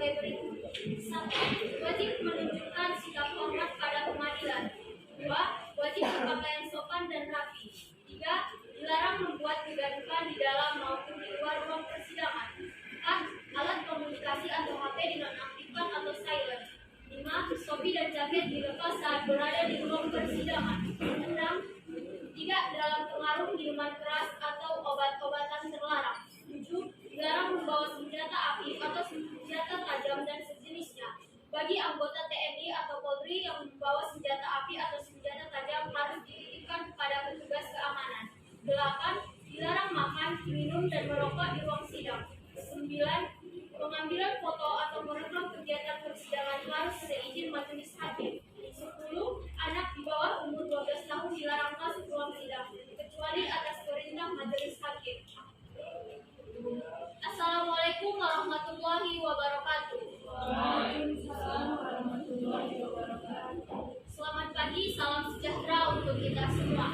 sebagai berikut. 1. Wajib menunjukkan sikap hormat pada pengadilan. 2. Wajib berpakaian sopan dan rapi. 3. Dilarang membuat kegaduhan di dalam maupun di luar ruang persidangan. 4. Alat komunikasi atau HP dinonaktifkan atau silent. 5. Topi dan jaket dilepas saat berada di ruang persidangan. 6. Tidak dalam pengaruh minuman keras atau obat-obatan terlarang. 7. Dilarang membawa senjata api atau senjata tajam dan sejenisnya. Bagi anggota TNI atau Polri yang membawa senjata api atau senjata tajam harus dititipkan kepada petugas keamanan. 8. Dilarang makan, minum, dan merokok di ruang sidang. 9. Pengambilan foto atau merekam kegiatan persidangan harus seizin majelis hakim. 10. Anak di bawah umur 12 tahun dilarang masuk ruang sidang, kecuali atas perintah majelis hakim. Assalamualaikum warahmatullahi wabarakatuh. Waalaikumsalam warahmatullahi wabarakatuh. Selamat pagi, salam sejahtera untuk kita semua.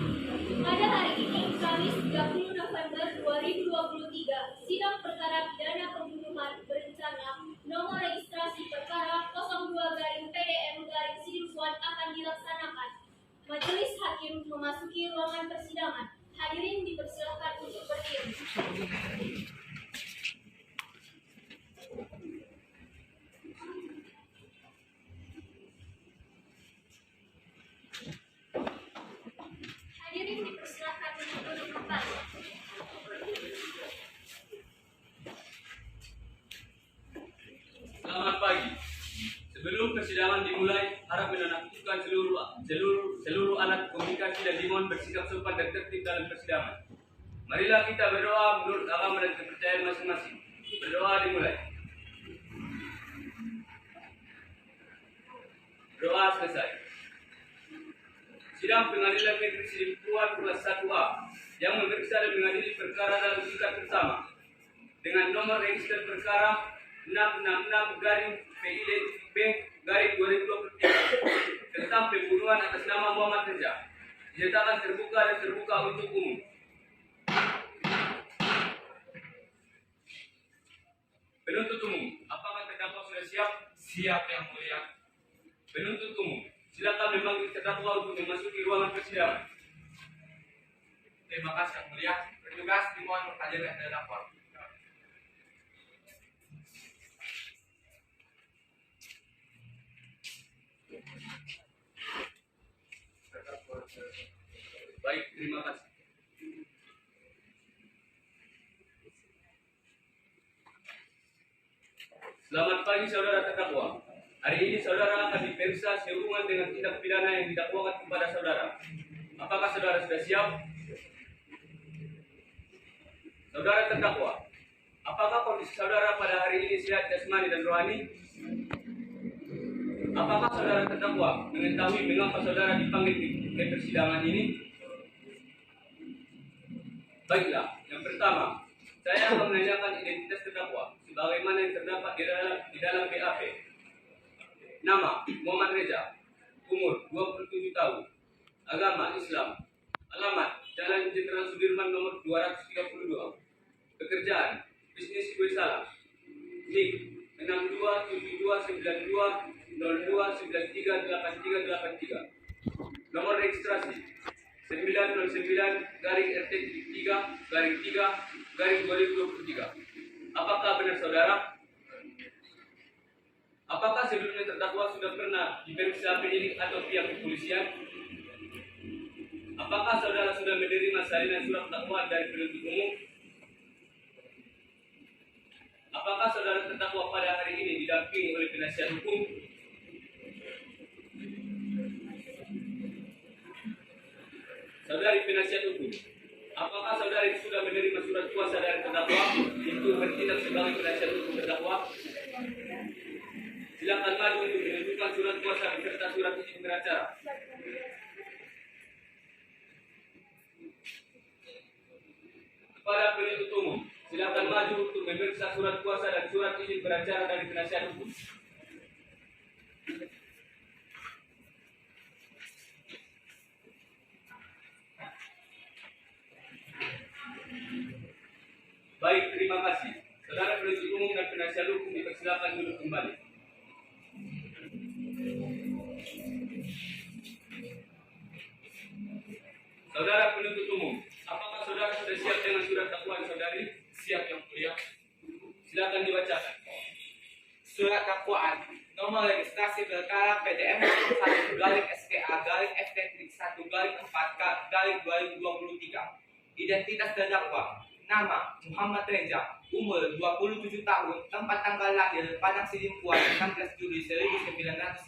Pada hari ini, Kamis 30 November 2023, sidang perkara pidana pembunuhan berencana nomor registrasi perkara 02-PDM-Sidimpuan akan dilaksanakan. Majelis hakim memasuki ruangan persidangan. Hadirin dipersilakan untuk berdiri. Hadirin dipersilakan untuk duduk kembali. Selamat pagi. Sebelum persidangan dimulai, harap menonaktifkan seluruh alat komunikasi dan dimohon bersikap sopan dan tertib dalam persidangan. Marilah kita berdoa menurut agama dan kepercayaan masing-masing. Berdoa dimulai. Doa selesai. Sidang Pengadilan Negeri Sidimpuan kelas 1A yang memeriksa dan mengadili perkara dalam tingkat pertama dengan nomor register perkara 666-PIDB-2023 tentang pembunuhan atas nama Muhammad Reza dinyatakan terbuka dan terbuka untuk umum. Penuntut umum, apakah terdakwa sudah siap? Siap yang mulia. Penuntut umum, silakan memanggil terdakwa untuk memasuki ruangan persidangan. Terima kasih yang mulia. Petugas dimohon berhadirkan terdakwa. Baik, terima kasih. Selamat pagi saudara terdakwa. Hari ini saudara akan diperiksa sehubungan dengan tindak pidana yang didakwakan kepada saudara. Apakah saudara sudah siap? Saudara terdakwa, apakah kondisi saudara pada hari ini sehat jasmani dan rohani? Apakah saudara terdakwa mengetahui mengapa saudara dipanggil ke persidangan ini? Baiklah, yang pertama, saya akan menanyakan identitas terdakwa sebagaimana yang terdapat di dalam BAP. Nama Muhammad Reza, umur 27 tahun, agama Islam, alamat Jalan Jenderal Sudirman nomor 232, pekerjaan bisnis kue salam, NIK 62729202938383, nomor registrasi 909-RT3-3-2023. Apakah benar saudara? Apakah sebelumnya terdakwa sudah pernah diperiksa penyidik atau pihak kepolisian? Apakah saudara sudah menerima salinan surat dakwaan dari penuntut umum? Apakah saudara terdakwa pada hari ini didampingi oleh penasihat hukum? Saudari penasihat hukum, apakah saudari sudah menerima surat kuasa dari terdakwa untuk bertindak sebagai penasihat hukum terdakwa? Silakan maju untuk menunjukkan surat kuasa beserta surat izin beracara. Kepada penuntut umum, silakan maju untuk memeriksa surat kuasa dan surat izin beracara dari penasihat hukum. Baik, terima kasih. Saudara penuntut umum dan penasihat hukum dipersilakan silakan duduk kembali. Saudara penuntut umum, apakah saudara sudah siap dengan surat dakwaan saudari? Siap yang mulia. Silakan dibacakan. Surat dakwaan nomor registrasi perkara PDM 1 garing SKA garing FT 1 garing 4 garing 2023. Identitas terdakwa: nama Muhammad Reza, umur 27 tahun, tempat tanggal lahir Padang Sidimpuan 16 Juli 1993,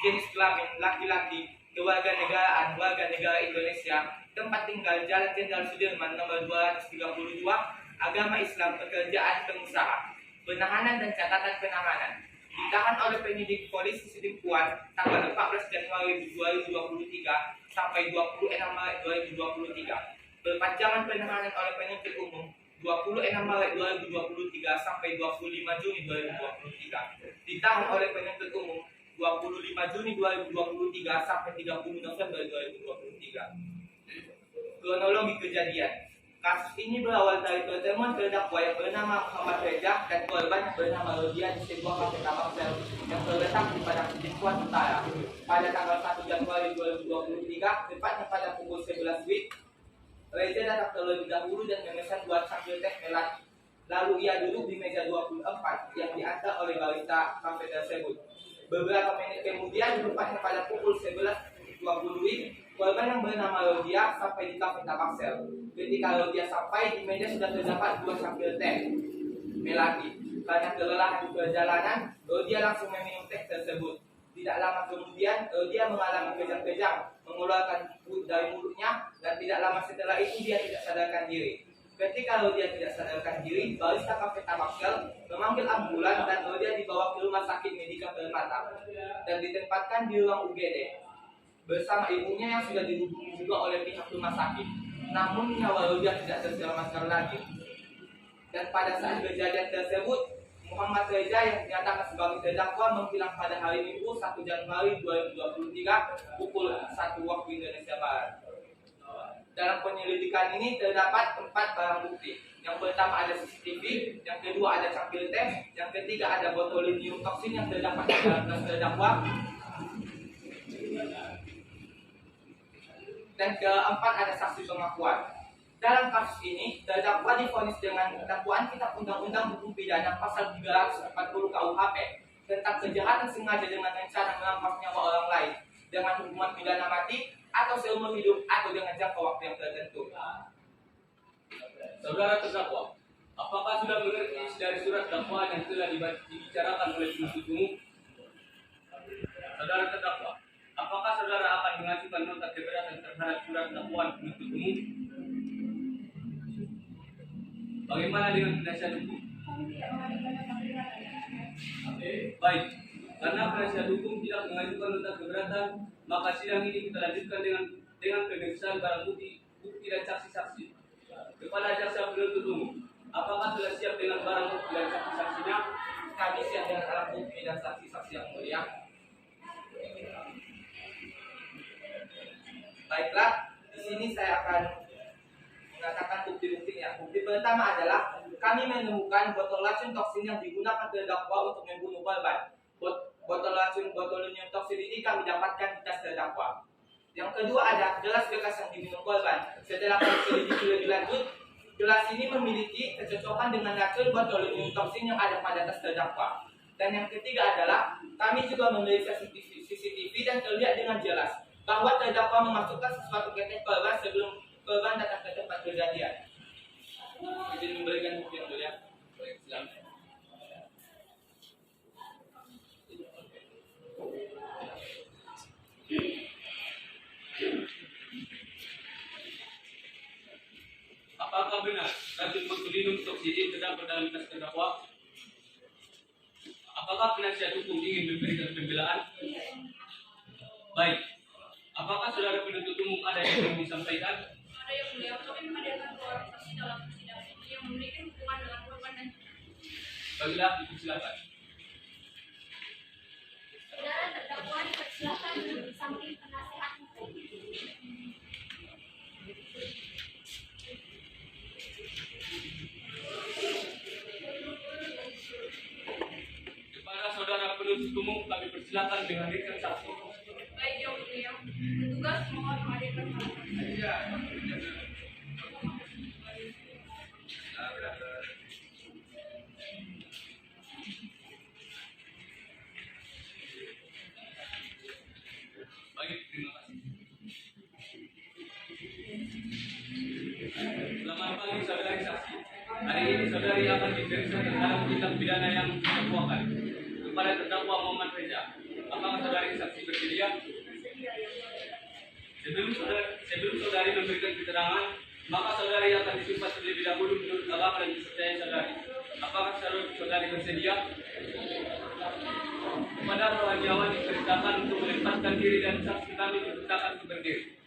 jenis kelamin laki-laki, kewarganegaraan warga negara Indonesia, tempat tinggal Jalan Jenderal Sudirman nomor 232, agama Islam, pekerjaan pengusaha. Penahanan dan catatan penahanan: ditahan oleh penyidik polisi Sidimpuan tanggal 14 Januari 2023 sampai 26 Maret 2023. Perpanjangan penahanan oleh penuntut umum 26 Maret 2023 sampai 25 Juni 2023. Ditahan oleh penuntut umum 25 Juni 2023 sampai 30 November 2023. Kronologi kejadian: kasus ini berawal dari pertemuan terdakwa yang bernama Muhammad Reza dan korban yang bernama Rodia di sebuah kafe Tabaksel yang terletak di Padang Sidimpuan Utara pada tanggal 1 Januari 2023, tepatnya pada pukul 11 WIB. Reza datang terlebih dahulu dan memesan 2 cangkir teh melati. Lalu ia duduk di meja 24 yang diantar oleh barista kafe tersebut. Beberapa menit kemudian, tepatnya pada pukul 11.20 WIB, korban yang bernama Rodia sampai di kafe Tabaksel. Ketika Rodia sampai, di meja sudah terdapat 2 cangkir teh melati. Karena kelelahan di perjalanan, Rodia langsung meminum teh tersebut. Tidak lama kemudian, Rodia mengalami kejang-kejang, mengeluarkan kulit dari mulutnya, dan tidak lama setelah itu dia tidak sadarkan diri. Ketika Rodia tidak sadarkan diri, barista kafe Tabaksel memanggil ambulan dan Rodia dibawa ke rumah sakit Medika Permata dan ditempatkan di ruang UGD bersama ibunya yang sudah dihubungi juga oleh pihak rumah sakit. Namun nyawa Rodia tidak terselamatkan lagi. Dan pada saat kejadian tersebut, Muhammad Reza yang dinyatakan sebagai terdakwa menghilang pada hari Minggu 1 Januari 2023 pukul 1 waktu Indonesia Barat. Dalam penyelidikan ini terdapat 4 barang bukti. Yang pertama ada CCTV, yang kedua ada cangkir teh, yang ketiga ada botulinum toksin yang terdapat di dalam tas terdakwa, dan keempat ada saksi pengakuan. Dalam kasus ini, terdakwa divonis dengan dakwaan Kitab Undang-Undang Hukum Pidana Pasal 340 KUHP tentang kejahatan sengaja dengan rencana merampas nyawa orang lain dengan hukuman pidana mati atau seumur hidup atau dengan jangka waktu yang tertentu. Saudara terdakwa, apakah sudah mengerti isi dari surat dakwaan yang telah dibicarakan oleh penuntut umum? Saudara terdakwa, apakah saudara akan mengajukan nota keberatan terhadap surat dakwaan penuntut umum? Bagaimana dengan penasihat hukum? Baik, karena penasihat hukum tidak mengajukan nota keberatan, maka sidang ini kita lanjutkan dengan pemeriksaan barang bukti dan saksi-saksi. Kepada jaksa penuntut umum, apakah telah siap dengan barang bukti dan saksi-saksinya? Kami siap dengan alat bukti dan saksi-saksi yang mulia. Baiklah, di sini saya akan mengatakan bukti-buktinya. Bukti pertama adalah kami menemukan botol racun toksin yang digunakan terdakwa untuk membunuh korban. Botol racun botulinum toksin ini kami dapatkan di tas terdakwa. Yang kedua ada gelas bekas yang diminum korban. Setelah kami selidiki lebih lanjut, gelas ini memiliki kecocokan dengan racun botulinum toksin yang ada pada tas terdakwa. Dan yang ketiga adalah kami juga memeriksa CCTV dan terlihat dengan jelas bahwa terdakwa memasukkan sesuatu ke teh korban sebelum korban datang ke tempat kejadian. Izin memberikan bukti yang mulia. Baik, silakan. Apakah benar racun botulinum toksin ini terdapat dalam tas terdakwa? Apakah penasihat hukum ingin memberikan pembelaan? Baik. Apakah saudara penuntut umum ada yang ingin disampaikan? Ada yang mulia, kami menghadirkan dua saksi dalam persidangan ini yang memiliki hubungan dengan korban dan Baiklah, itu silakan. saudara terdakwa dipersilakan duduk di samping penasihat hukum. penuntut umum kami persilakan menghadirkan saksi. Baik yang mulia, petugas mohon menghadirkan saksi. Baik, terima kasih. Selamat pagi saudari saksi. Hari ini saudari akan diperiksa tentang tindak pidana yang didakwakan kepada terdakwa Muhammad Reza. Apakah saudari saksi bersedia? Sebelum saudari memberikan keterangan, maka saudari akan disumpah terlebih dahulu menurut agama dan kepercayaan saudari. Apakah saudari bersedia? Kepada rohaniawan diperintahkan untuk melepaskan diri dan saksi kami diperintahkan untuk berdiri.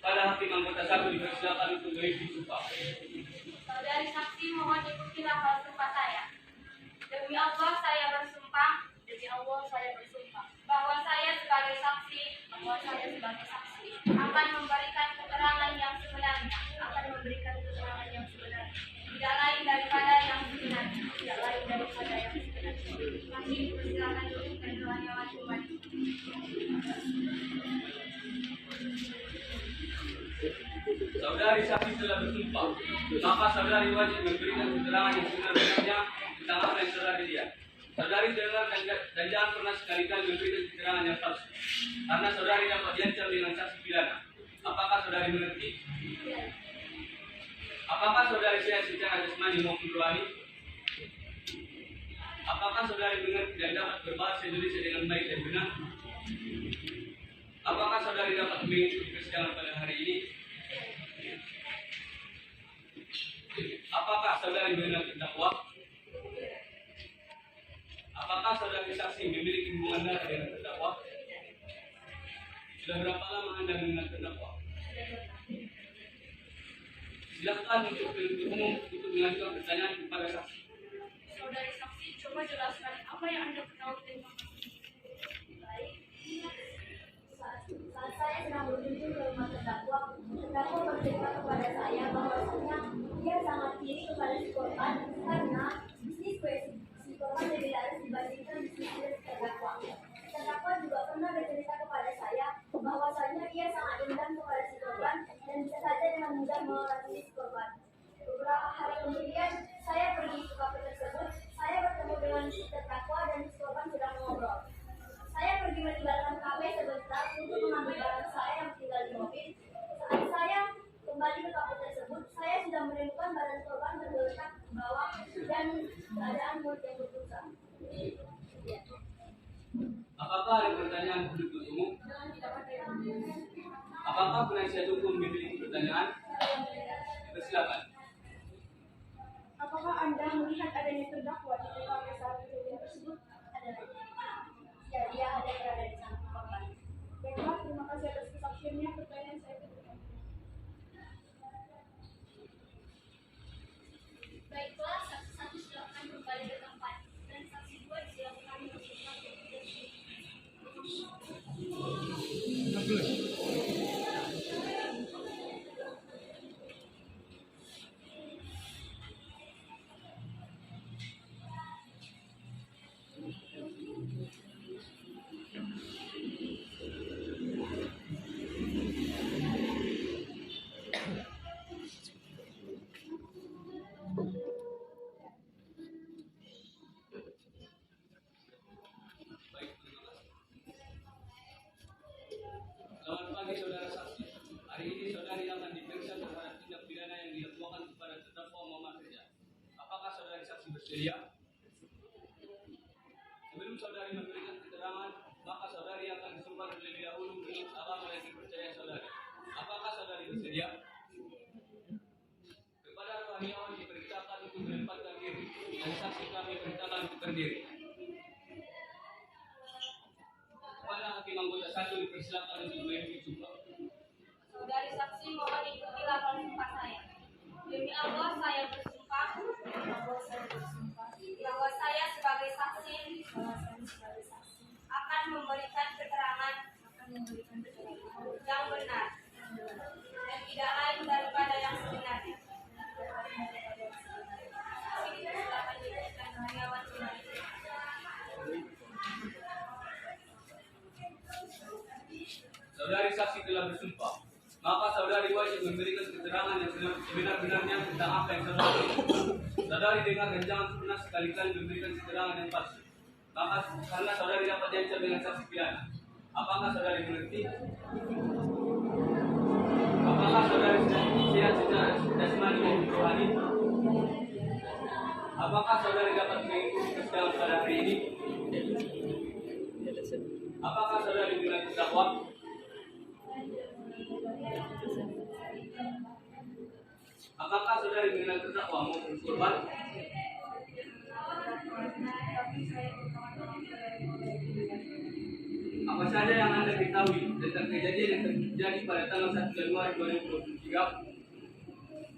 Pada hakim anggota 1 dipersilakan untuk mengisi sumpah. Saudari saksi mohon ikuti lafaz sumpah saya. Demi Allah saya bersumpah bahwa saya sebagai saksi akan memberikan keterangan yang sebenarnya, tidak lain daripada yang sebenarnya. Kami dipersilakan untuk keterangan kembali. Saudari saksi telah bersumpah, maka saudari wajib memberikan keterangan yang sebenarnya tentang apa yang saudari lihat. Saudari dengar dan jangan pernah sekali-kali memberikan keterangan yang palsu, karena saudari dapat diancam dengan sanksi pidana. Apakah saudari mengerti? Apakah saudari sehat secara jasmani maupun rohani? Apakah saudari mengerti dan dapat berbahasa Indonesia dengan baik dan benar? Apakah saudari dapat mengikuti persidangan pada hari ini? Apakah saudari mengenal terdakwa? Apakah saudari saksi memiliki hubungan darah dengan terdakwa? Sudah berapa lama Anda mengenal terdakwa? Silakan untuk penuntut umum untuk mengajukan pertanyaan kepada saksi. Saudari saksi, coba jelaskan apa yang Anda ketahui tentang kasus. Baik. Saat saya sedang berkunjung ke rumah terdakwa bercerita kepada saya bahwasanya dia sangat iri kepada si korban karena bisnis kue si korban lebih laris dibandingkan bisnis kue terdakwa. Terdakwa juga pernah bercerita kepada saya bahwasanya ia sangat dendam kepada si korban dan bisa saja dengan mudah meracuni si korban. Beberapa hari kemudian saya pergi ke kafe tersebut. Saya bertemu dengan si terdakwa dan si korban sedang mengobrol. Saya pergi meninggalkan kafe sebentar untuk mengambil barang saya yang tinggal di mobil. Saat saya kembali ke kafe tersebut, saya sudah menemukan badan korban tergeletak ke bawah dan keadaan mulut yang berbusa. Apakah ada pertanyaan penuntut umum? Apakah penasihat hukum memiliki pertanyaan? Persilakan. Apakah Anda melihat adanya terdakwa di TKP saat kejadian tersebut? Ada. Ya, dia ada berada di sana korban. Baiklah, terima kasih atas kesaksiannya. Pertanyaan saya berikan. Baiklah, saksi 1 silakan kembali ke tempat dan saksi 2 silakan bersumpah. Selamat pagi saudara saksi. Hari ini saudari akan diperiksa terhadap tindak pidana yang dilakukan kepada terdakwa Muhammad Reza. Apakah saudari saksi bersedia? Sebelum saudari memberikan keterangan, maka saudari akan disumpah terlebih dahulu menurut agama yang dipercaya saudari. Apakah saudari bersedia? Kepada rohaniawan diperintahkan untuk melepaskan diri dan saksi kami perintahkan untuk berdiri. Kepada hakim anggota 1 dipersilakan untuk mengisi sumpah. Saudari saksi mohon ikuti lafaz sumpah saya. Demi Allah saya bersumpah bahwa saya sebagai saksi akan memberikan keterangan yang benar dan tidak lain daripada yang sebenarnya. Kami dipersilakan diberikan telah bersumpah, maka saudari wajib memberikan keterangan yang sebenar-benarnya tentang apa yang saudari. Saudari dengar dan jangan pernah sekali-kali memberikan keterangan yang palsu. Maka karena saudari dapat diancam dengan saksi pidana. Apakah saudari mengerti? Apakah saudari sehat secara jasmani dan rohani? Apakah saudari dapat mengikuti persidangan pada hari ini? Apakah saudari mengenal terdakwa? Apakah saudari mengenal terdakwa maupun korban? Apa saja yang Anda ketahui tentang kejadian yang terjadi pada tanggal 1 Januari 2023?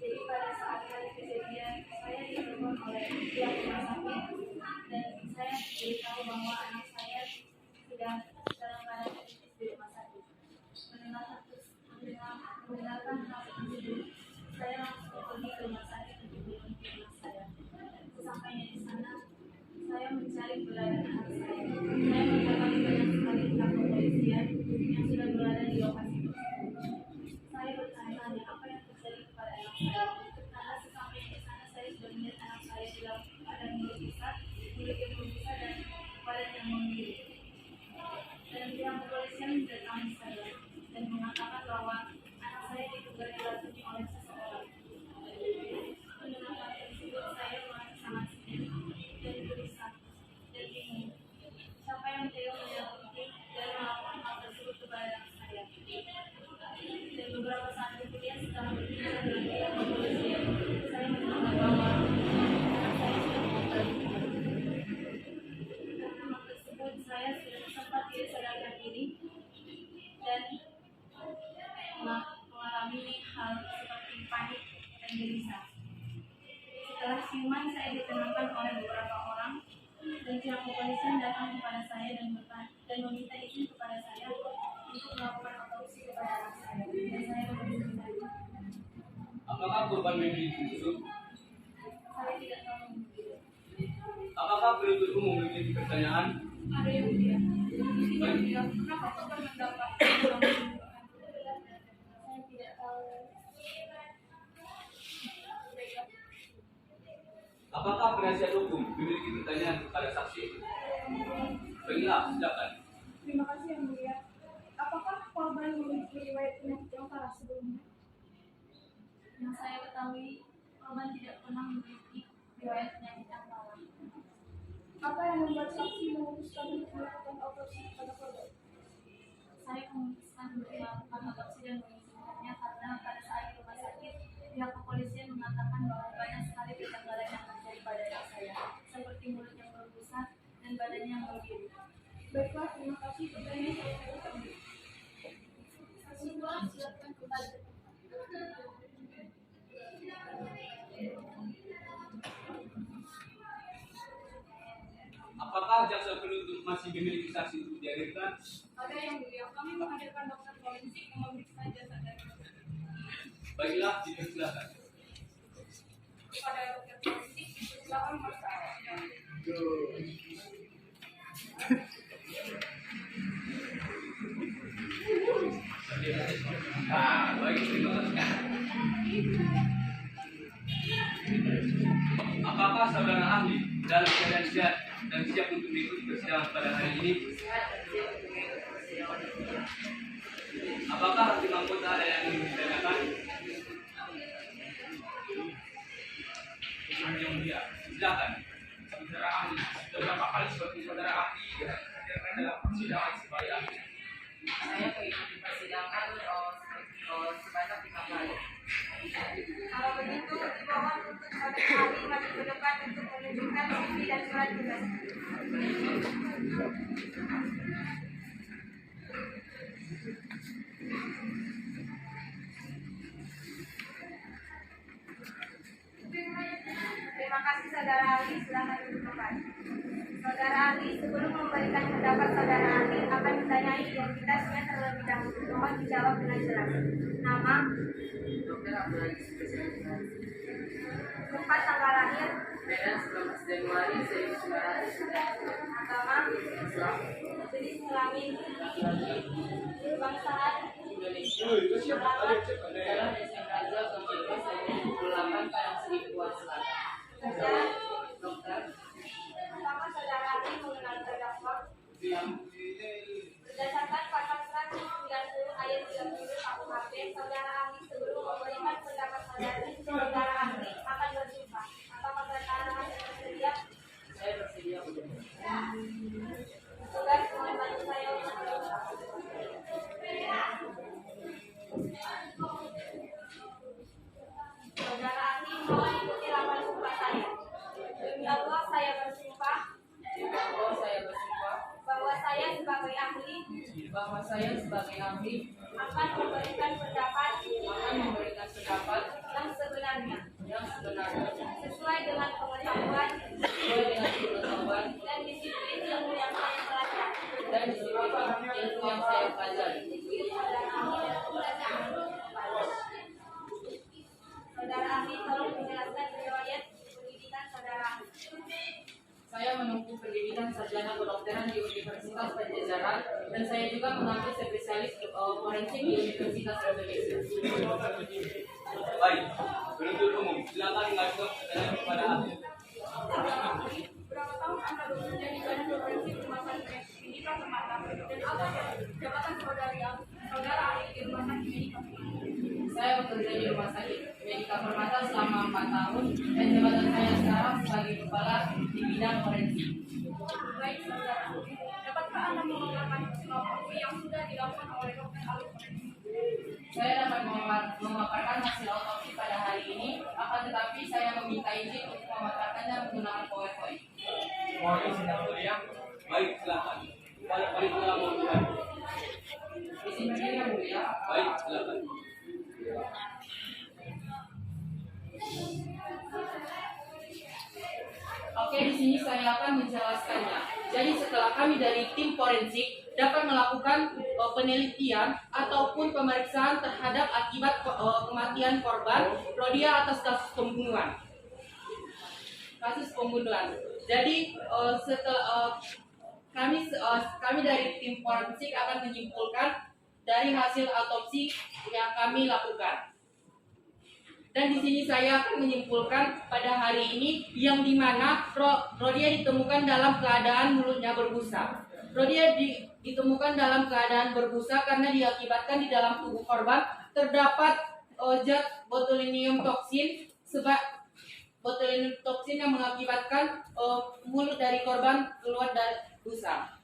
Jadi pada saat hari kejadian saya ditelepon oleh pihak rumah sakit dan saya diberitahu bahwa anak saya sedang dalam keadaan kritis di rumah sakit. Mendengarkan hal tersebut, saya langsung pergi ke rumah sakit untuk menemui anak saya. Sesampainya di sana, saya mencari keberadaan anak saya. Saya mendapati banyak sekali pihak kepolisian yang sudah berada di lokasi tersebut. Saya bertanya-tanya apa yang terjadi kepada anak saya. Karena sesampainya di sana, saya sudah melihat anak saya dalam keadaan mulut besar, memiliki mulut besar dan badan yang memiliki. Dan pihak kepolisian mendatangi saya dan mengatakan bahwa anak saya diduga diracuni oleh seseorang. Mendengar hal tersebut, saya merasa sangat sedih dan gelisah dan bingung. Siapa yang tega menyakiti dan melakukan hal tersebut kepada anak saya? Dan beberapa saat kemudian setelah berbicara dengan pihak kepolisian, saya mendengar bahwa anak saya sudah meninggal. Karena hal tersebut, saya sudah sempat tidak sadarkan diri dan mengalami hal seperti panik dan gelisah. Setelah siuman, saya ditenangkan oleh beberapa orang dan pihak kepolisian datang kepada saya dan meminta izin kepada saya untuk melakukan otopsi kepada anak saya. Dan saya mengizinkan. Apakah korban memiliki tusuk? Saya tidak tahu. Apakah penuntut umum memiliki pertanyaan? Ada yang mulia. Ini yang mulia. Kenapa korban mendapat Saya tidak tahu. Apakah penasihat hukum memiliki pertanyaan kepada saksi? Baiklah, silakan. Terima kasih yang mulia. Apakah korban memiliki riwayat penyakit yang parah sebelumnya? Yang saya ketahui, korban tidak pernah memiliki riwayat penyakit yang parah. Apa yang membuat saksi memutuskan untuk melakukan otopsi kepada korban? Saya memutuskan untuk melakukan otopsi dan mengizinkannya karena pada saat di rumah sakit, pihak kepolisian mengatakan bahwa banyak sekali kejanggalan yang terjadi pada anak saya, seperti mulut yang berbusa dan badannya yang membiru. Baiklah, terima kasih. Pertanyaan saya kami. Semua silakan kembali. Apakah jaksa penuntut masih memiliki saksi untuk dihadirkan? Ada yang mulia. Kami menghadirkan dokter forensik yang memeriksa jasad dari Baiklah, dipersilakan. kepada dokter forensik. Silakan masalah. Baik, terima kasih. Apakah saudara ahli dalam keadaan sehat dan siap untuk mengikuti persidangan pada hari ini? Apakah hakim anggota ada yang ingin ditanyakan? Yang mulia, silakan. Saudara ahli, beberapa kali seperti saudara ahli dihadirkan dalam persidangan sebagai ahli. Saya mengikuti persidangan sebanyak 5 kali. Kalau begitu, dimohon untuk saudara ahli maju ke depan untuk menunjukkan CV dan surat tugas. Terima kasih saudara ahli, silakan duduk kembali. Saudara ahli, sebelum memberikan pendapat saudara ahli akan ditanyai identitasnya terlebih dahulu. Mohon dijawab dengan jelas. Nama, Dokter Abdullah Spesialis. tempat tanggal lahir, Medan 19 Januari 1900. agama, Islam. jenis kelamin, kebangsaan, Indonesia. Adalah Desain Raja Konstitusi 1978 pada Seribuan Selatan. Dokter. Pertama, saudara ahli mengenal terdakwa. Berdasarkan pasal 190 ayat 30 KUHP, saudara ahli sebelum memberikan pendapat saudara ahli akan bersumpah. Apakah saudara ahli bersedia? Saya bersedia. Saudara mohon bantu saya untuk bersumpah. Saudara ahli mohon ikuti lafaz sumpah saya. Demi Allah saya bersumpah Bahwa saya bersumpah bahwa saya sebagai ahli bahwa saya sebagai ahli akan memberikan pendapat akan memberikan pendapat yang sebenarnya yang sebenarnya sesuai dengan pengetahuan sesuai dengan pengetahuan dan disiplin ilmu yang saya pelajari. dan disiplin ilmu yang saya pelajari. Saudara ahli dan saudara ahli tolong menjelaskan riwayat pendidikan saudara ahli. Saya menempuh pendidikan sarjana kedokteran di Universitas Pajajaran dan saya juga mengambil spesialis forensik di Universitas Indonesia. Baik, penuntut umum, silakan mengajukan pertanyaan kepada ahli. Berapa tahun Anda bekerja di badan forensik rumah sakit Medika Permata dan apa jabatan saudara ahli di rumah sakit Medika Permata? Saya bekerja di Rumah Sakit Medika Permata selama 4 tahun dan jabatan saya sekarang sebagai kepala di bidang forensik. Baik saudara, dapatkah Anda mengungkapkan otopsi yang sudah dilakukan oleh dokter ahli forensik? Saya dapat memaparkan hasil otopsi pada hari ini, akan tetapi saya meminta izin untuk memaparkannya menggunakan PowerPoint. Mohon izin yang mulia. Baik, silakan. Paling telah memulai. Izin berdiri yang mulia. Baik, silakan. Oke, di sini saya akan menjelaskannya. Jadi setelah kami dari tim forensik dapat melakukan penelitian ataupun pemeriksaan terhadap akibat kematian korban Rodia atas kasus pembunuhan. Jadi setelah kami dari tim forensik akan menyimpulkan dari hasil autopsi yang kami lakukan. Dan di sini saya akan menyimpulkan pada hari ini yang dimana Rodia ditemukan dalam keadaan mulutnya berbusa. Rodia ditemukan dalam keadaan berbusa karena diakibatkan di dalam tubuh korban terdapat zat botulinum toksin botulinum toksin yang mengakibatkan mulut dari korban keluar dari busa.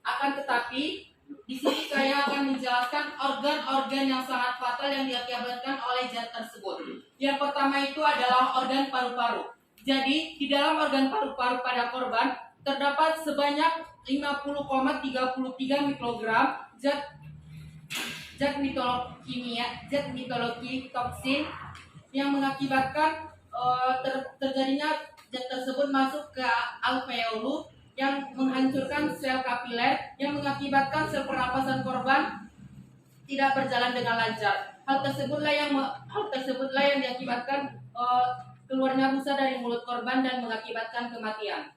Akan tetapi di sini saya akan menjelaskan organ-organ yang sangat fatal yang diakibatkan oleh zat tersebut. Yang pertama itu adalah organ paru-paru. Jadi di dalam organ paru-paru pada korban terdapat sebanyak 50,33 mikrogram zat mitologi toksin yang mengakibatkan terjadinya zat tersebut masuk ke alveolus yang menghancurkan sel kapiler yang mengakibatkan sel pernapasan korban tidak berjalan dengan lancar. Hal tersebutlah yang diakibatkan keluarnya busa dari mulut korban dan mengakibatkan kematian.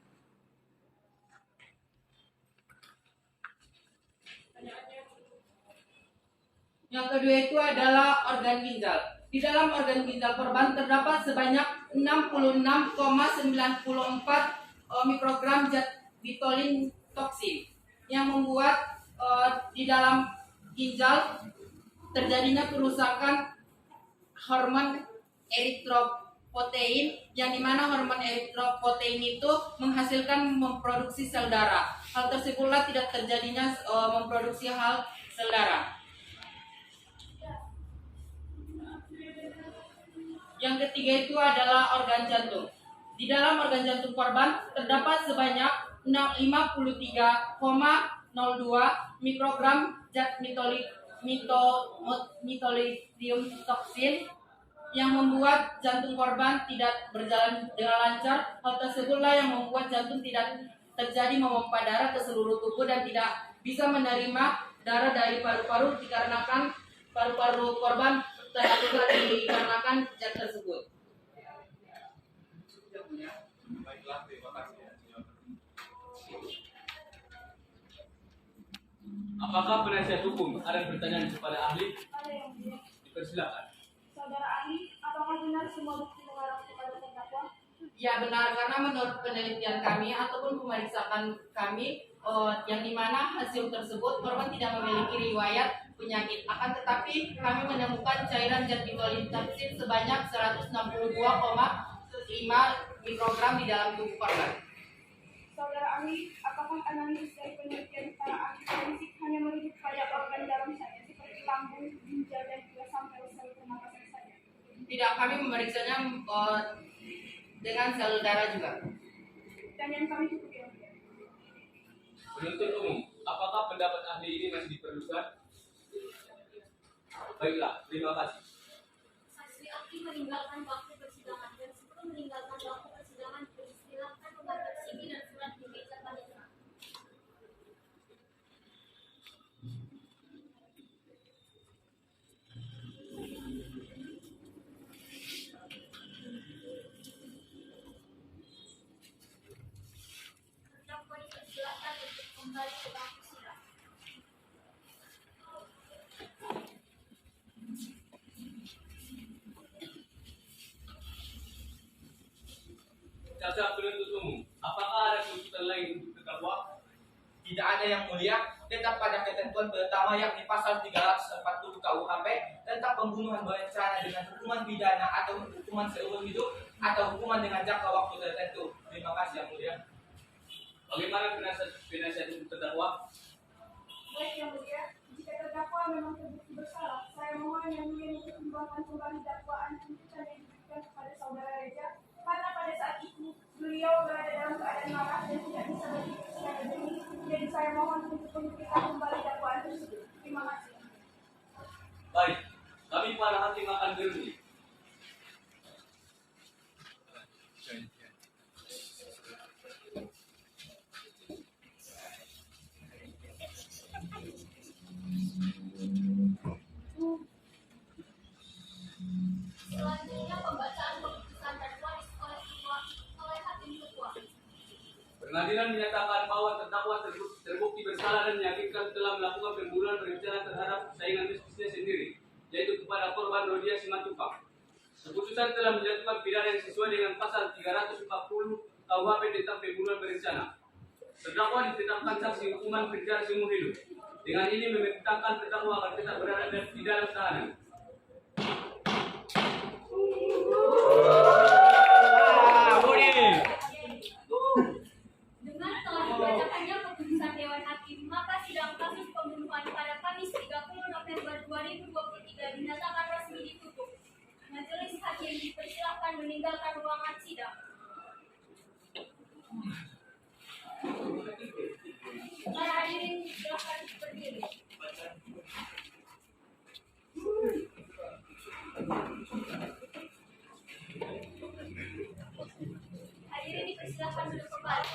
Yang kedua itu adalah organ ginjal. Di dalam organ ginjal korban terdapat sebanyak 66,94 mikrogram zat botulinum toksin yang membuat di dalam ginjal terjadinya kerusakan hormon eritropoietin yang dimana hormon eritropoietin itu memproduksi sel darah. Hal tersebutlah tidak terjadinya memproduksi sel darah. Yang ketiga itu adalah organ jantung. Di dalam organ jantung korban terdapat sebanyak 53,02 mikrogram zat botulinum toksin yang membuat jantung korban tidak berjalan dengan lancar. Hal tersebutlah yang membuat jantung tidak terjadi memompa darah ke seluruh tubuh dan tidak bisa menerima darah dari paru-paru dikarenakan paru-paru korban terluka dikarenakan zat tersebut. Baiklah, terima kasih ya. Apakah penasihat hukum ada pertanyaan kepada ahli? Ada yang mulia. Dipersilakan. Saudara ahli, apakah benar semua bukti mengarah kepada terdakwa? Ya benar, karena menurut penelitian kami ataupun pemeriksaan kami yang dimana hasil tersebut korban tidak memiliki riwayat penyakit, akan tetapi kami menemukan cairan zat pitolisantrin sebanyak 162,5 mikrogram di dalam tubuh korban. Saudara ahli, apakah analisis dari penelitian para ahli forensik hanya merujuk pada organ dalam saja seperti lambung, ginjal, dan juga sampai sel pernapasan saja? Tidak, kami memeriksanya dengan sel darah juga. Pertanyaan kami cukup ya. Penuntut umum, apakah pendapat ahli ini masih diperlukan? Baiklah, terima kasih. Saksi ahli meninggalkan waktu persidangan dan sebelum meninggalkan waktu persidangan dipersilakan membaca CV dan surat di meja panitera. Terdakwa dipersilakan untuk kembali ke bangku sidang. Jaksa penuntut umum, apakah ada tuntutan lain untuk terdakwa? Tidak ada yang mulia, tetap pada ketentuan pertama yakni pasal 340 KUHP tentang pembunuhan berencana dengan hukuman pidana atau hukuman seumur hidup atau hukuman dengan jangka waktu tertentu. Terima kasih yang mulia. Bagaimana penasihat untuk terdakwa? Baik yang mulia, jika terdakwa memang terbukti bersalah, saya mohon yang mulia mempertimbangkan kembali dakwaan tuntutan yang diberikan kepada saudara Reja, karena pada saat itu beliau berada dalam keadaan marah dan tidak bisa berpikir secara jernih. Jadi saya mohon untuk memberikan kembali dakwaan tersebut. Terima kasih. Baik, kami para hakim akan berunding. Selanjutnya pembacaan keputusan tertulis oleh hakim ketua. Pengadilan menyatakan bahwa terdakwa terbukti bersalah dan meyakinkan telah melakukan pembunuhan berencana terhadap saingan bisnisnya sendiri, yaitu kepada korban Rodia Simatupang. Keputusan telah menjatuhkan pidana yang sesuai dengan pasal 340 KUHP tentang pembunuhan berencana. Terdakwa ditetapkan sanksi hukuman penjara seumur hidup. Dengan ini memerintahkan terdakwa akan tetap berada di dalam tahanan. Dengan telah dibacakannya keputusan Dewan Hakim, maka sidang kasus pembunuhan pada Kamis 30 November 2023 dinyatakan resmi ditutup. Majelis hakim dipersilakan meninggalkan ruangan sidang. Para hadirin silakan berdiri. Hadirin dipersilakan duduk kembali.